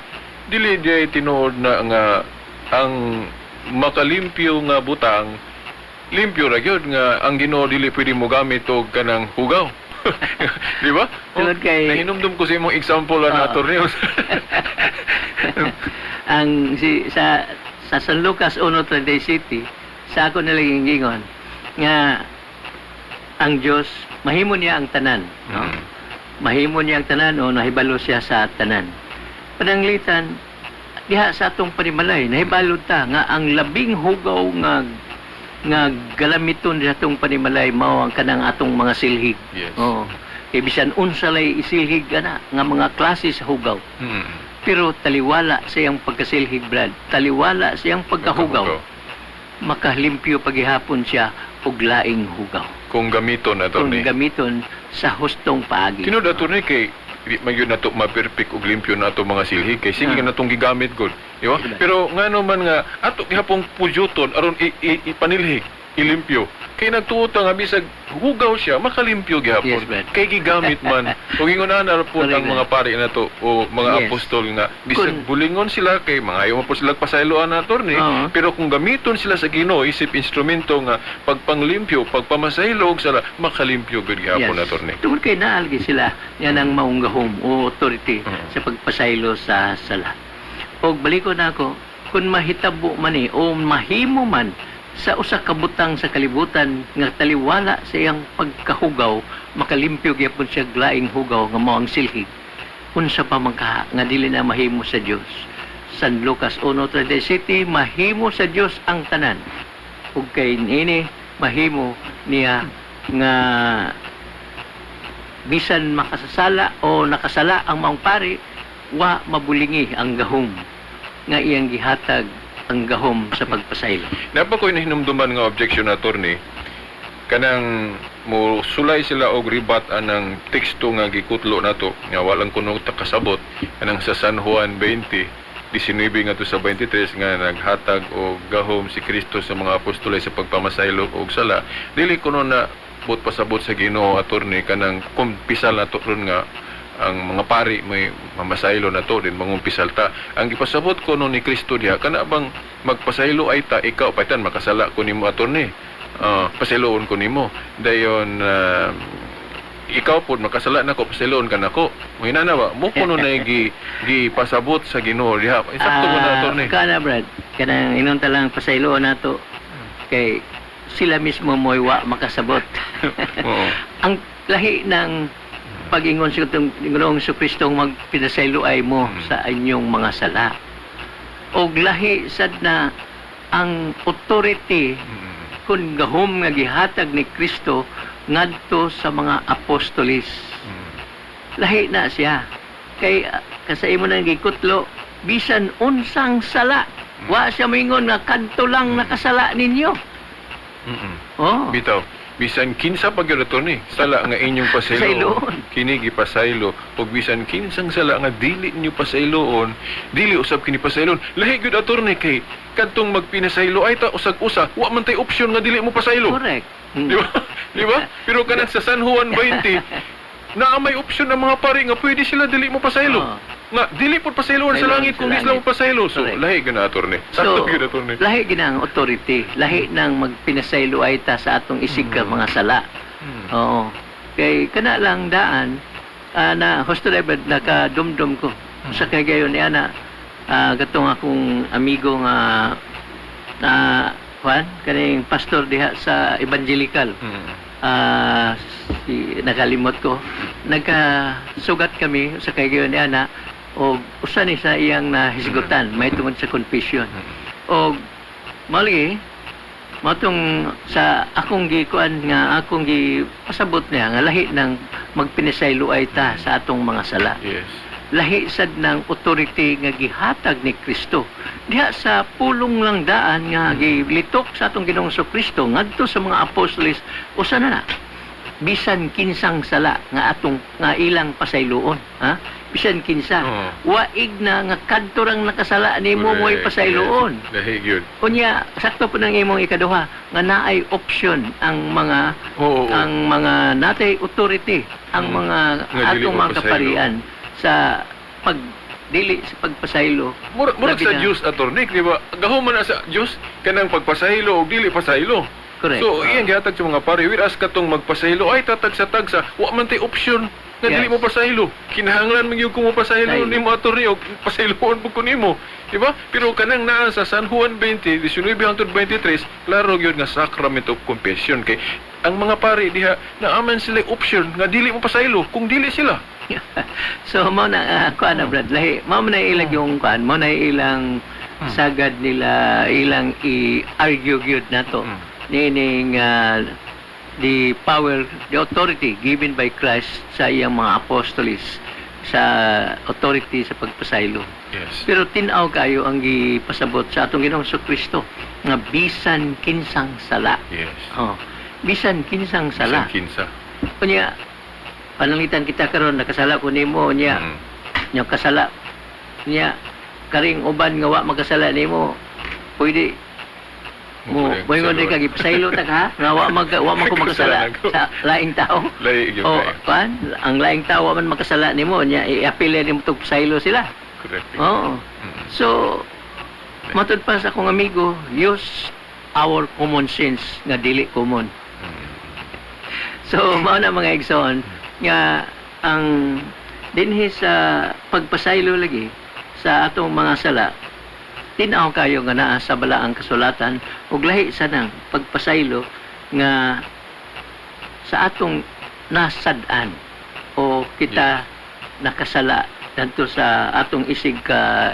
dili jay tinuod na nga ang makalimpyo nga butang limpyo ra gyud nga ang Ginoo dili pwede mo gamit og kanang hugaw. Di ba? Tungod kay- nahinumdum ko sa imong example na Oo. attorney. Ang sa San Lucas 1:37 sa ako nalang ingon nga ang Dios mahimo niya ang tanan, no? Mahimo niya ang tanan o nahibalo siya sa tanan. Pananglitan diha sa atong panimalay nahibalo ta nga ang labing hugaw nga galamiton sa atong panimalay mao ang kanang atong mga silhig. Yes. Oo. Kay bisan unsa lay isilhig ana nga mga klase sa hugaw. Pero taliwala sa iyang pagkasilhig, Brad. Taliwala sa iyang pagkahugaw. Makalimpyo paghihapon siya og laing hugaw. Kung gamiton na to Kung ni. gamiton sa hustong paagi. Tinod ato ni kay di man yun nato ma-perfect og limpyo na ato mga silhig kay sige Ah. natong gigamit gud. Di ba? Diba? Pero ngano man nga ato gihapong pudyuton aron ipanilhig, ilimpyo. Kay nagtuo ta nga bisag hugaw siya makalimpyo gihapon. Yes, Brad. Kay gigamit man. Ug ingon na po Correct, ang mga pari nato o mga Yes. apostol nga bisag Kung- bulingon sila kay mga ayo po sila pasayloan na attorney. Oo. Pero kung gamiton sila sa Ginoo isip instrumento nga pagpanglimpyo, pagpamasaylo og sala makalimpyo gud gihapon attorney. Tungkol kay naalgi sila yan ang maunggahom o authority Mm. sa pagpasaylo sa sala. O baliko na ako, kung mahitabo man o mahimo man sa usa ka butang sa kalibutan nga taliwala sa iyang pagkahugaw, makalimpyo gyapon siya glaing hugaw nga mao ang silhig. Unsa pa man ka nga dili na mahimo sa Dios. San Lucas 1:37 mahimo sa Dios ang tanan. Ug kay niini mahimo niya nga bisan makasasala o nakasala ang maong pari, wa mabulingi ang gahom nga iyang gihatag ang gahom sa pagpasaylo. Napa ko'y nahinumduman nga objection attorney kanang mo sulay sila og ribat anang teksto nga gikutlo nato nga walang kuno takasabot kanang sa San Juan 20:19 nga to sa 23 nga naghatag og gahom si Kristo sa mga apostol sa pagpamasaylo og sala dili kuno na bot pasabot sa Ginoo attorney kanang kumpisal nato ron nga ang mga pari may mamasaylo na to din mangumpisal ta ang gipasabot ko no ni Kristo diha kana bang magpasaylo ay ta ikaw paitan makasala ko nimo attorney pasayloon ko nimo dayon ikaw pod makasala nako pasayloon ka nako mo hinana ba mo kuno na gipasabot sa Ginoo diha insakto mo na attorney Kana Brad, kanang inunta lang pasayloon nato kay sila mismo mo'y wa makasabot. Oo. Ang lahi ng pag-ingon sa Ginoong Kristo magpinasaylo ay mo sa inyong mga sala. Og lahi sad na ang authority kung gahom nga gihatag ni Kristo ngadto sa mga apostolis. Lahi na siya. Kay kasa imo nang gikutlo bisan unsang sala. Wa siya moingon nga kadto lang nakasala ninyo. Oh. Bitaw, bisan kinsa pag yun attorney, sala nga inyong pasayloon, Pasayloon. kini gipasaylo, ug bisan kinsang sala nga dili niyo pasayloon, dili usab kini pasayloon. Lahi gyud attorney kay kadtong magpinasaylo ay ta usag-usa, wa man tay opsyon nga dili mo pasaylo. Correct. Di ba? Di ba? Pero kanang sa San Juan 20, na may opsyon ng mga pari nga pwede sila dili mo pasaylo. Oo. Nga dili pod pasayloon sa Pasayloon langit sa kung di sila mo langit. pasaylo. So Correct. lahi gyud na attorney. Sakto gyud attorney. lahi ginang authority, lahi nang magpinasaylo ay ta sa atong isig ka mga sala. Oo. Kay kana lang daan na hosto David nakadumdum ko. Sa kay gayon ni ana gatong akong amigo nga Juan, kaning pastor diha sa evangelical. Nakalimot ko. Nagkasugat kami sa kay gayon ni ana o usa ni sa iyang nahisgutan may tungod sa confession. O mali matong sa akong gikuan nga akong gipasabot niya nga lahi ng magpinisaylo ay ta sa atong mga sala. Yes. Lahi sad ng authority nga gihatag ni Kristo. Diha sa pulong lang daan nga gilitok sa atong Ginoong Kristo ngadto sa mga apostoles usa na bisan kinsang sala nga atong nga ilang pasayloon, ha? Bisan kinsa. Waig na nga kadto rang nakasala nimo mo'y pasayloon. Yes. Lahi gyud. Unya sakto po ng imong ikaduha nga naay option ang mga Oo. ang mga natay authority ang mga Nga dili atong mo mga pasaylo. kaparian sa pagdili sa pagpasaylo. Murag Labi sa na. Diyos attorney, di ba? Gahuman na sa Diyos kanang pagpasaylo o dili pasaylo. Correct. So, iyang gihatag sa mga pare, whereas katong magpasaylo ay tatag sa tagsa, wa man tay option nga dili Yes. mo pasaylo. Kinahanglan man gyud ko mo pasaylo Saylo. nimo attorney og pasayloon pud ko nimo. Di ba? Pero kanang naa sa San Juan 20, 19 hangtod 23, klaro gyud nga sacrament of confession kay ang mga pari diha naaman sila option nga dili mo pasaylo kung dili sila. So mao na kuan na Brad lahi. Mao na ilang yung kuan, mao na ilang sagad nila ilang i-argue gyud nato. Meaning the power, the authority given by Christ sa iyang mga apostolis sa authority sa pagpasaylo. Yes. Pero tinaw kayo ang gipasabot sa atong Ginoong Kristo nga bisan kinsang sala. Yes. Oh, bisan kinsang sala. Bisan kinsa. Kunya pananglitan kita karon nakasala ko nimo nya. Nya kasala niya karing uban nga wa magkasala nimo pwede mo moingon di kag ipasaylo ta ka nga wa ko magkasala sa laing tao. Lahi gyud O kayo. kan ang laing tao man makasala nimo nya i-appeal nimo tug pasaylo sila. Correct. Oo. So matud pa sa akong amigo, use our common sense nga dili common. So mao na mga igsoon nga ang dinhi sa pagpasaylo lagi sa atong mga sala tinaw kayo nga naa sa balaang kasulatan ug lahi sa nang pagpasaylo nga sa atong nasad-an o kita nakasala dito sa atong isig ka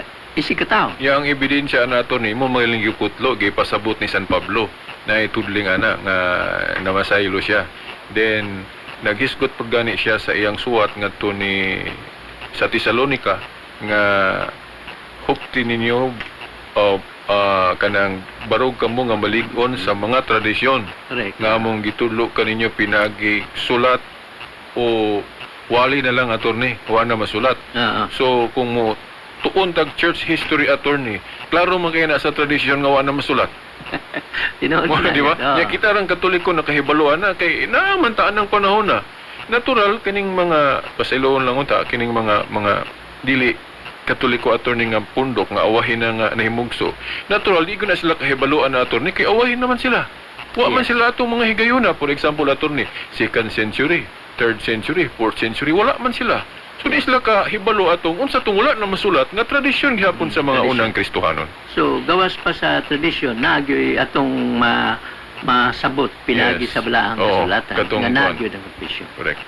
tao. Yang ebidensya nato ni mo magaling yukutlo gipasabot ni San Pablo na itudling ana nga namasaylo siya. Then naghisgot pagani siya sa iyang suwat ngadto ni sa Tesalonica nga hukti ninyo kanang barog kamo nga malig-on sa mga tradisyon Correct. nga among gitudlo kaninyo pinagi sulat o wali na lang attorney wa na masulat. Oo. So kung mo tuon tag church history attorney, klaro man kay na sa tradisyon nga wa na masulat. Tinuod Mo na, di ba? oo. Ya kita rang Katoliko nakahibaluan na kay naamantaan ng panahon na. Natural kining mga pasiloon lang unta kining mga dili Katoliko attorney nga pundok nga awahin na nga nahimugso. Natural di ko na sila kahibaluan na attorney kay awahin naman sila. Wa man Yes. sila atong mga higayuna, for example attorney, 2nd century, 3rd century, 4th century, wala man sila. So di sila kahibalo atong unsa tong wala na masulat nga tradisyon gihapon sa mga Tradisyon. unang Kristohanon. So gawas pa sa tradisyon nagyoy atong masabot pinagi Yes. sa balaang Oo, kasulatan katong nga kuwan. nagyoy ang tradisyon. Correct.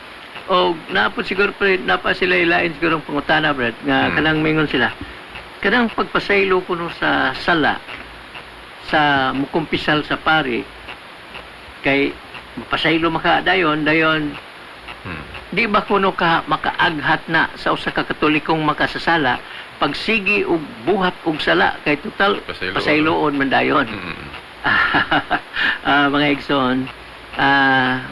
O napod siguro pa napa sila ilain siguro ang pangutana Brad nga kanang mingon sila. Kanang pagpasaylo kuno sa sala sa mukumpisal sa pari kay mapasaylo maka dayon di ba kuno ka makaaghat na sa usa ka Katolikong makasasala pagsigi og buhat og sala kay total Pasayloon. pasayloon man dayon. Mga igsoon,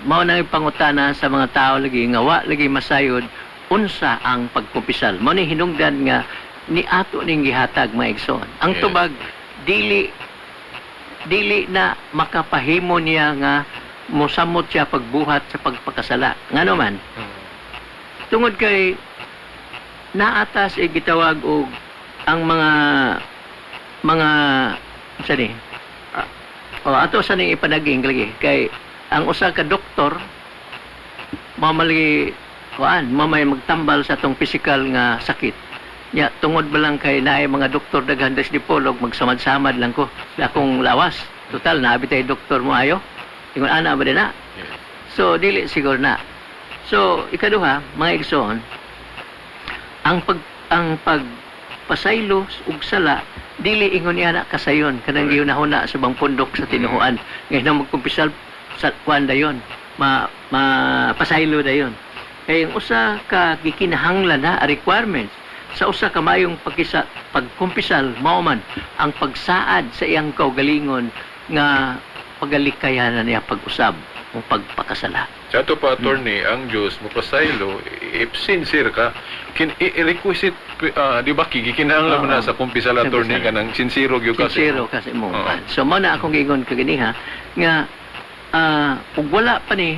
mao nang ipangutana sa mga tao lagi nga wa lagi masayod unsa ang pagkumpisal. Mao ni hinungdan nga ni ato ning gihatag mga igsoon. Ang Yes. tubag dili na makapahimo niya nga mosamot siya pagbuhat sa pagpakasala. Ngano man, tungod kay naatas ay gitawag og ang mga sa ni ato sa ning ipanaging lagi kay ang usa ka doktor mamali mamay magtambal sa tong physical nga sakit nya tungod ba lang kay naay mga doktor daghan des dipolog magsamad-samad lang ko sa akong lawas total naabi tay doktor mo ayo ingon ana ba na so dili siguro na so ikaduha mga igsoon ang pagpasaylo ug sala dili ingon niya na kasayon kanang gihunahuna sa bang pundok sa tinuhuan ngayon magkumpisal sa kuan dayon pasaylo dayon kay ang usa ka gikinahanglan na requirements sa usa ka mayong pagkumpisal mao man ang pagsaad sa iyang kaugalingon nga pagalikayan niya pag-usab o pagpakasala. Sa ato pa attorney, ang Diyos mapasaylo, if sincere ka, i-requisite, di ba, kikinahanglan mo na sa kumpisal attorney ka ng sincero gyud kasi. Sincero kasi mo. Oo. So mo na akong giingon kaganiha nga ug wala pa ni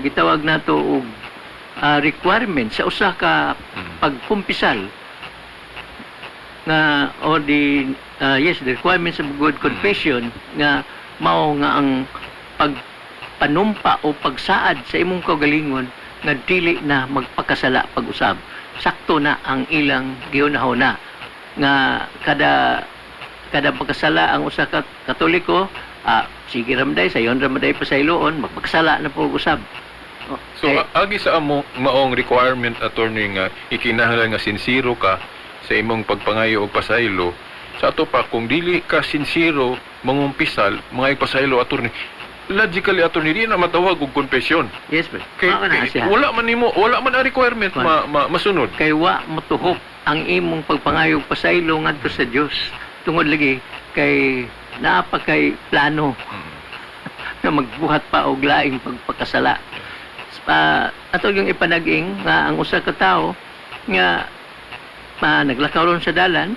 gitawag nato og requirement sa usa ka pagkumpisal nga or the requirements of good confession nga mao nga ang pagpanumpa o pagsaad sa imong kaugalingon nga dili na magpakasala pag-usab. Sakto na ang ilang gihunahon na nga kada pagkasala ang usa ka Katoliko, sige ramday sayon ramday pasayloon, magpakasala na pag-usab. So, agi sa amo maong requirement, attorney, nga ikinahanglan nga sincero ka sa imong pagpangayo og pasaylo. Sa ato pa, kung dili ka sincero mangumpisal, mga pasaylo, attorney, logically, attorney, di na matawag og confession. Yes, bro. Kay, wala man ang requirement masunod. Kay wa motuhok ang imong pagpangayo og pasaylo ngadto sa Dios. Tungod lagi kay naa pa kay plano na magbuhat pa og laing pagpakasala. Ato yung ipanaging nga ang usa ka tawo nga naglakaw ron sa dalan,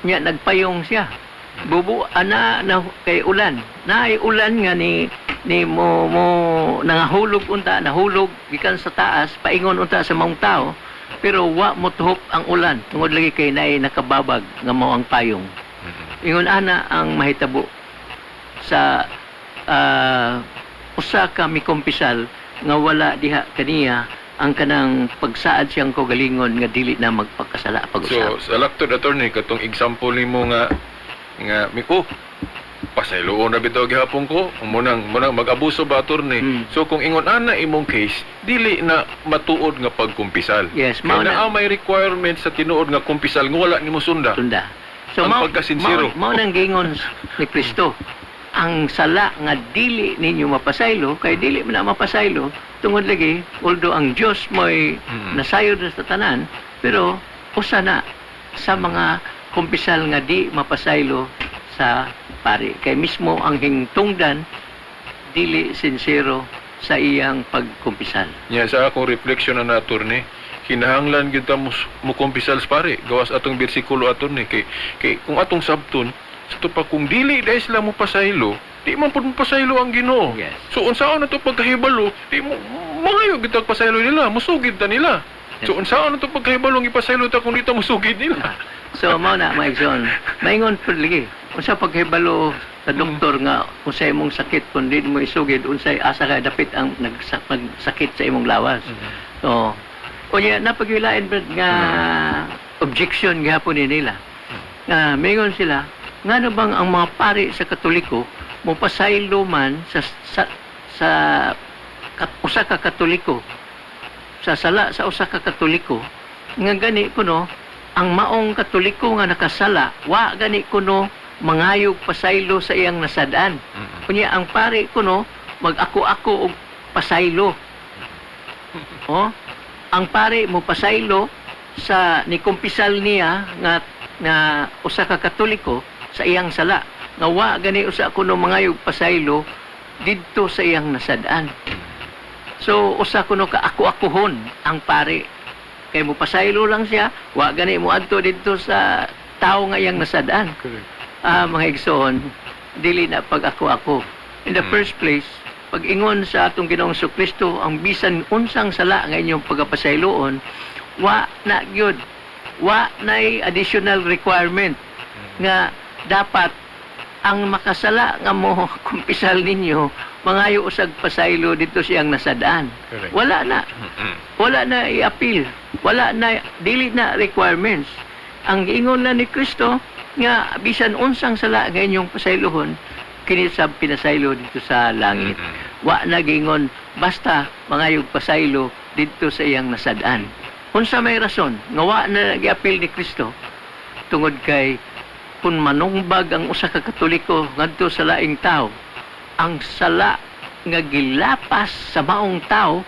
nya nagpayong siya. Bubu ana na kay ulan. Naay ulan nga ni mo nangahulog unta, nahulog gikan sa taas, paingon unta sa maong tao, pero wa motuhok ang ulan tungod lagi kay naay nakababag nga mao ang payong. Ingon ana ang mahitabo sa usa ka mikompisal nga wala diha kaniya ang kanang pagsaad siyang kaugalingon nga dili na magpakasala pag-usab. So, sa elected attorney, katong example nimo nga pasayloon na bitaw gihapon ko, munang mag-abuso ba, attorney? So, kung ingon ana imong case, dili na matuod nga pagkumpisal. Yes, kaya na may requirement sa tinuod nga kumpisal nga wala nimo sunda. So, ang pagkasinsero. Mao nang gingon ni Kristo. Ang sala nga dili ninyo mapasaylo, kay dili man na mapasaylo, tungod lagi, although ang Dios mo'y nasayod na sa tanan, pero usa na sa mga kumpisal nga di mapasaylo sa pari. Kay mismo ang hingtungdan, dili sincero sa iyang pagkumpisal. Sa akong reflection na attorney, kinahanglan kita mo kumpisal sa pari. Gawas atong bersikulo, attorney, kay kung atong sabton, sa pa kung dili dahil sila mo pasaylo, di man po pasaylo ang Ginoo. Yes. So unsaon na to pagkahibalo, di mo mangayo gitag pasaylo nila, musugid ta nila. So unsaon na to pagkahibalo ang ipasaylo ta kung dito musugid nila. So mao na Mike John, maingon pud lagi unsa pagkahibalo sa doktor nga unsay imong sakit kun di mo isugid, unsay asa ka dapit ang nagsakit sa imong lawas. So unya napaghilain nga objection gihapon nila. Maingon sila ngano bang ang mga pari sa Katoliko mo pasaylo man sa usa ka Katoliko, sa sala sa usa ka Katoliko, nga gani kuno ang maong Katoliko nga nakasala wa gani kuno mangayog pasaylo sa iyang nasad-an. Kunya ang pari kuno mag-ako-ako og pasaylo. Ang pari mo pasaylo sa nikumpisal niya nga usa ka Katoliko sa iyang sala. Nga wa gani usa kuno mangayog pasaylo didto sa iyang nasad-an. So usa kuno ka ako-akohon ang pari. Kay mo pasaylo lang siya, wa gani mo adto didto sa tao nga iyang nasad-an. Mga igsoon, dili na pag-ako-ako. In the first place, pag-ingon sa atong Ginoong Kristo, ang bisan unsang sala nga inyong pagapasayloon, wa na gyud, wa nay additional requirement nga dapat ang makasala nga mo kumpisal ninyo mangayo usag pasaylo dito siyang nasad-an. Wala na i-appeal, wala na, dili na requirements. Ang giingon na ni Kristo nga bisan unsang sala nga inyong pasaylohon kini sa pinasaylo dito sa langit. Wa na giingon basta mangayog pasaylo dito sa iyang nasad-an. Unsa may rason nga wa na gi-appeal ni Kristo tungod kay kung manungbag ang usa ka Katoliko ngadto sa laing tao, ang sala nga gilapas sa maong tao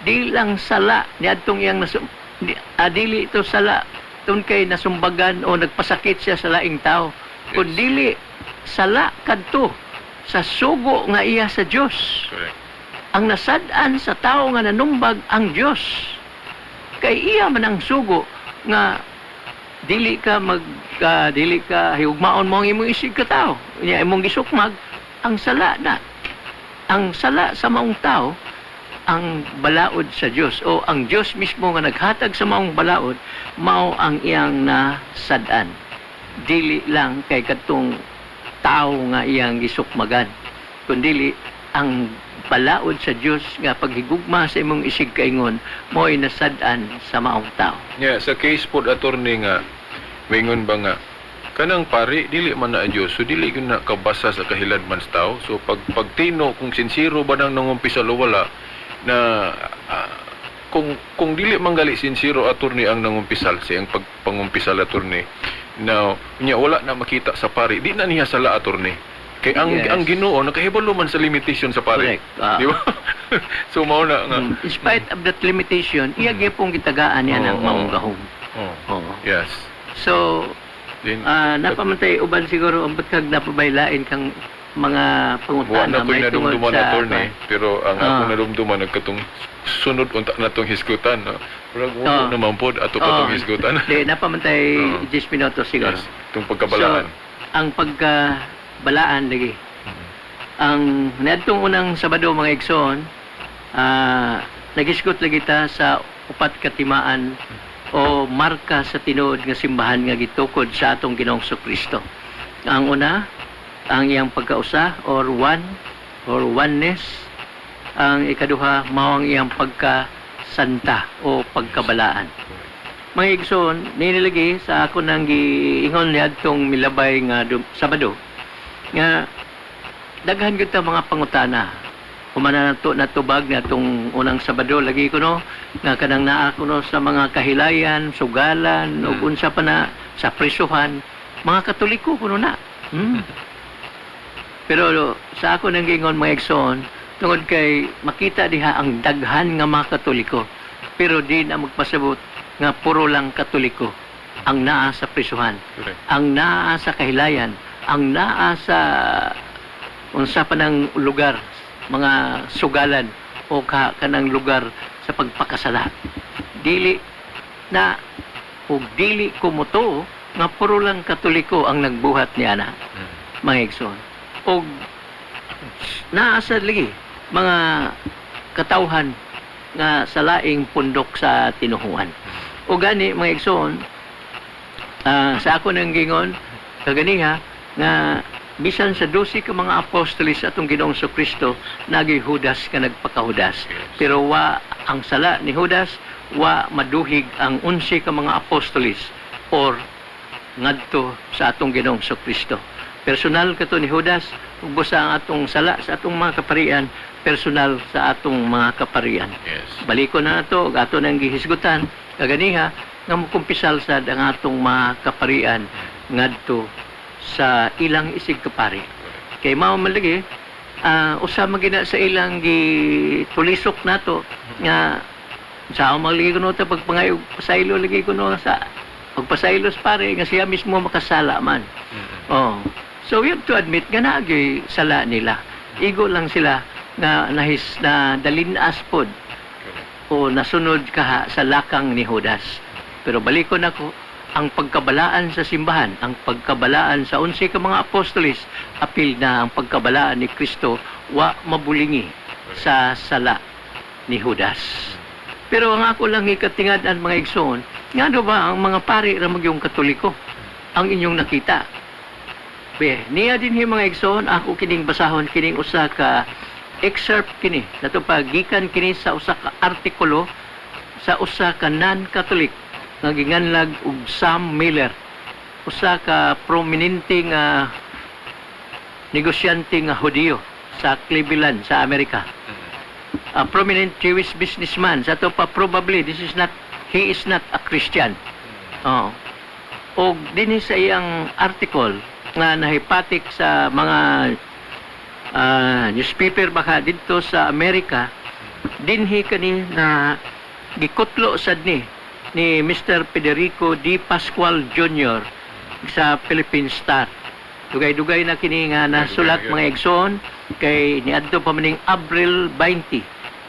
di lang sala niadtong iyang dili ito sala tun kay nasumbagan o nagpasakit siya sa laing tao, kun dili sala kadto sa sugo nga iya sa Dios. Ang nasad-an sa tao nga nanumbag ang Dios, kay iya man ang sugo nga dili ka higugmaon mo ang imong isig ka tao, nya imong gisukmag ang sala na. Ang sala sa maong tao ang balaod sa Dios, o ang Dios mismo nga naghatag sa maong balaod mao ang iyang nasad-an. Dili lang kay katong tao nga iyang gisukmagan, kundi ang balaod sa Dios nga paghigugma sa imong isig kaingon mo'y nasad-an sa maong tao. Yeah, sa case po attorney nga mingon ba nga kanang pari dili man na ang Dios, so dili gyud na kabasa sa kahiladman sa tao. So pagtino kung sincero ba nang nangumpisal o wala na kung dili manggali sincero attorney ang nangumpisal siyang pagpangumpisal attorney na niya wala na makita sa pari, di na niya sala attorney. Kay ang Ginoo nakahibalo man sa limitation sa pari. Correct. Di ba? So mao na nga. In spite of that limitation, iya gyapong gitagaan niya ng maong gahom. Oo. Yes. So, Then napamantay uban siguro ang batkag napabaylain kang mga buwan pangutana na ko'y may tungod nadumduman sa attorney, pero ang akong nadumduman nagkatong sunod unta na tong hisgutan. No? Pero Oo. naman po ato pa tong hisgutan. Di, napamantay 10 minutos siguro. Yes, itong pagkabalaan. So, ang pagkabalaan lagi. Ang niadtong unang Sabado mga igsoon, nagisgot lagi ta sa upat katimaan o marka sa tinuod nga simbahan nga gitukod sa atong Ginoong Kristo. Ang una, ang iyang pagkausa or one or oneness. Ang ikaduha, mao ang iyang pagkasanta o pagkabalaan. Mga igsoon, ninilagi sa ako nang giingon niadtong milabay nga Sabado nga daghan gyud ta mga pangutana. Kumana nato natubag natong unang Sabado lagi ko no nga kanang naa ko no sa mga kahilayan, sugalan ug unsa pa na sa prisuhan, mga Katoliko kuno na. Pero sa ako nang giingon mga igsoon, tungod kay makita diha ang daghan nga mga Katoliko, pero di na magpasabot nga puro lang Katoliko ang naa sa prisuhan, Correct. ang naa sa kahilayan, ang naa sa unsa pa ng lugar, mga sugalan o kanang lugar sa pagpakasala. Dili na o dili kumuto nga puro lang Katoliko ang nagbuhat niya na mga igsoon. O naasa lagi mga katawhan nga sa laing pundok sa tinuhuan. O gani mga igsoon, sa ako nang gingon kaganiha nga bisan sa 12 ka mga apostolis atong Ginoong Kristo nagi Judas ka nagpakahudas. Pero wa ang sala ni Judas, wa maduhig ang 11 ka mga apostolis or ngadto sa atong Ginoong Kristo. Personal kato ni Judas, ug busa ang atong sala sa atong mga kaparian, personal sa atong mga kaparian. Yes. Baliko na nato, ato nang gihisgutan, kaganiha nga mukumpisal sa ang atong mga kaparian ngadto sa ilang isig kapari. Kay mao man lagi, usa magina sa ilang gitulisok nato nga sa magligi kuno ta pagpangayog pasaylo lagi kuno sa pagpasaylos pare nga siya mismo makasala man. Oh. So we have to admit nga naagi sala nila. Igo lang sila nga nahis na dalinas pod o nasunod kaha sa lakang ni Judas. Pero balikon ako, ang pagkabalaan sa simbahan, ang pagkabalaan sa 11 ka mga apostolis, apil na ang pagkabalaan ni Kristo, wa mabulingi sa sala ni Judas. Pero ang ako lang ikatingad-an mga igsoon, nga ba ang mga pari ramag yung Katoliko ang inyong nakita? Niya din mga igsoon, ako kining basahon, kining usa ka excerpt kini, nato pagikan kini sa usa ka artikulo sa usa ka non-Catholic nga ginganlag og Sam Miller, usa ka prominente nga negosyante nga Hudiyo sa Cleveland sa Amerika. A prominent Jewish businessman. Sa to pa probably he is not a Christian. O dinhi sa iyang article nga nahipatik sa mga newspaper baka dito sa Amerika, dinhi kani na gikutlo sad ni Mr. Federico D. Pascual Jr. sa Philippine Star. Dugay-dugay na kini nga nasulat mga igsoon kay niadto pa maning Abril 20,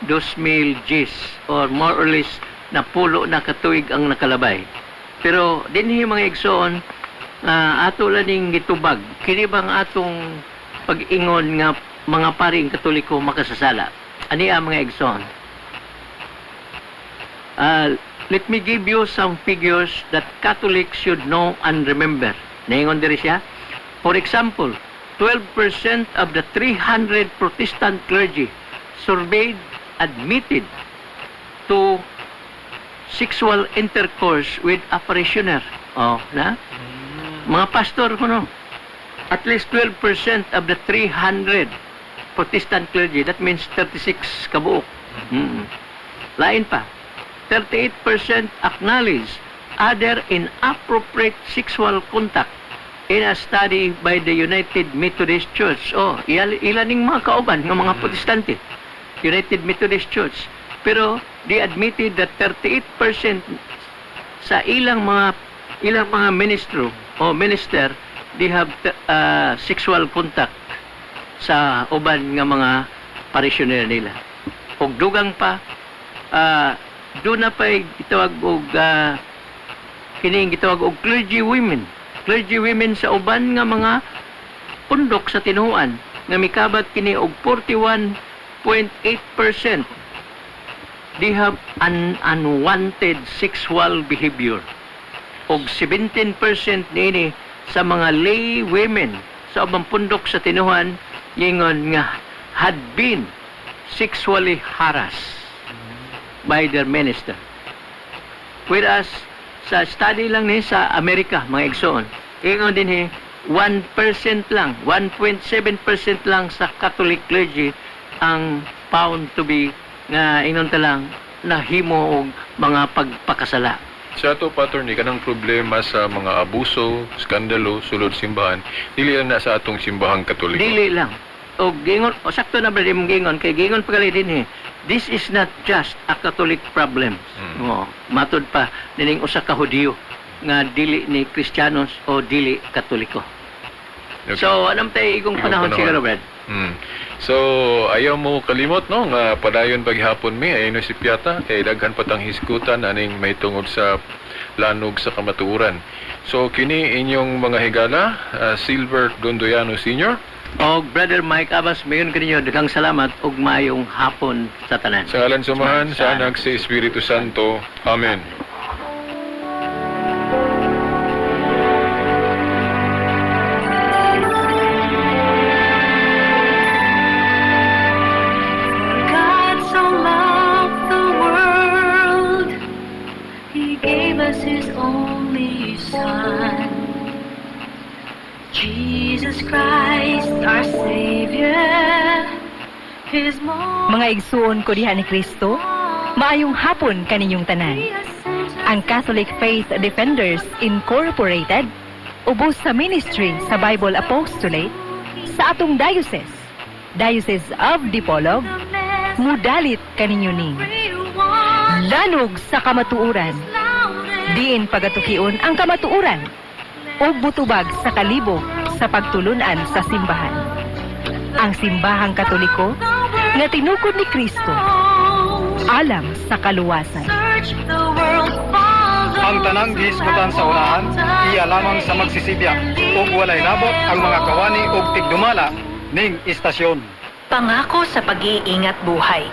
2010 or more or less na pulo na katuig ang nakalabay. Pero dinhi mga igsoon ato laning gitubag kini bang atong pag-ingon nga mga paring Katoliko makasasala. Ani ang mga igsoon? Let me give you some figures that Catholics should know and remember. Naingon diri siya. For example, 12% of the 300 Protestant clergy surveyed, admitted to sexual intercourse with a parishioner. Oh, na? Mga pastor ko, no? At least 12% of the 300 Protestant clergy, that means 36 kabuok. Lain pa. 38% acknowledge other inappropriate sexual contact in a study by the United Methodist Church. Oh, ilaning mga kauban ng mga Protestante. United Methodist Church. Pero they admitted that 38% sa ilang mga ministro o minister, they have sexual contact sa uban nga mga parishioner nila. Og dugang pa, doon na pa'y gitawag og kining gitawag og clergy women. Clergy women sa uban nga mga pundok sa tinuan nga mikabat kini og 41.8%. They have an unwanted sexual behavior. Og 17% niini sa mga lay women sa ubang pundok sa tinuan ingon nga had been sexually harassed by their minister. Whereas sa study lang ni sa Amerika, mga igsoon, ingon din 1% lang, 1.7% lang sa Catholic clergy ang found to be nga ingon ta lang nahimo og mga pagpakasala. Sa ato pattern ni kanang problema sa mga abuso, skandalo sulod simbahan, dili lang na sa atong simbahang Katoliko. Dili lang. O gingon, o sakto na ba mong gingon kay gingon pagali din this is not just a Catholic problem. O, matod pa nining usa ka Hudiyo nga dili ni Kristiyanos o dili Katoliko. Okay. So anong tayo igong panahon siguro, Brad? So, ayaw mo kalimot, no, nga padayon paghapon mi, ayun si Piata, kay daghan patang hiskutan aning may tungod sa lanog sa kamatuoran. So, kini inyong mga higala, Silver Dondoyano Sr. O Brother Mike Abbas, mayon kaninyo, daghang salamat ug maayong hapon sa tanan. Sa ngalan sumahan, sa anak, sa Espiritu Santo. Amen. God so loved the world, He gave us His only Son, Jesus Christ, our Savior. His Mga igsuon ko diha ni Kristo, maayong hapon kaninyong tanan. Ang Catholic Faith Defenders Incorporated, ubos sa ministry sa Bible Apostolate, sa atong Diocese of Dipolog, mudalit kaninyo ning lanog sa kamatuuran, diin pagatukion ang kamatuuran, ug butubag sa kalibog sa pagtulunan sa simbahan. Ang simbahang Katoliko nga tinukod ni Kristo alam sa kaluwasan. Ang tanang gihisgutan sa unahan, iya lamang sa magsisibya, ug walay labot ang mga kawani ug tigdumala ning istasyon. Pangako sa pag-iingat buhay.